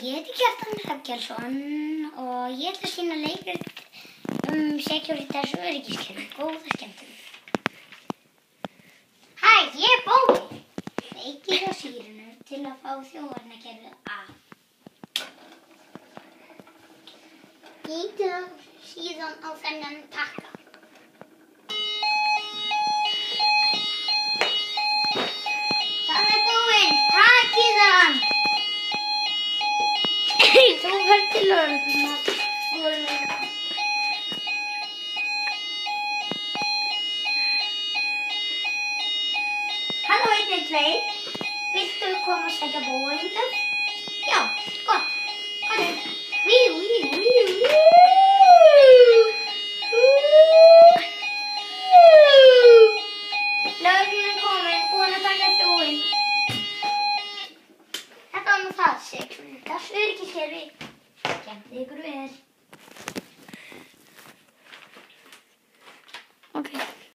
ég heiti Kjartan Hrafnkelsson og ég ætla að sýna leikrit Securitas öryggiskerfi. Góða skemmtun. Hæ, ég er Bói. Kveikið á sírenu til að fá þjófarnakerfið af. Ýtið síðan á þennan takka. Það er búinn. Takið hann. Þú fer til lögreglunnar. Halló 112. Viltu koma að sækja Bóa hingað? Já, gott. Komdu. Lögreglan er komin, búin að taka þjófinn. Þetta var nú það, Securitas öryggiskerfi. Skemmtið ykkur vel. Ok.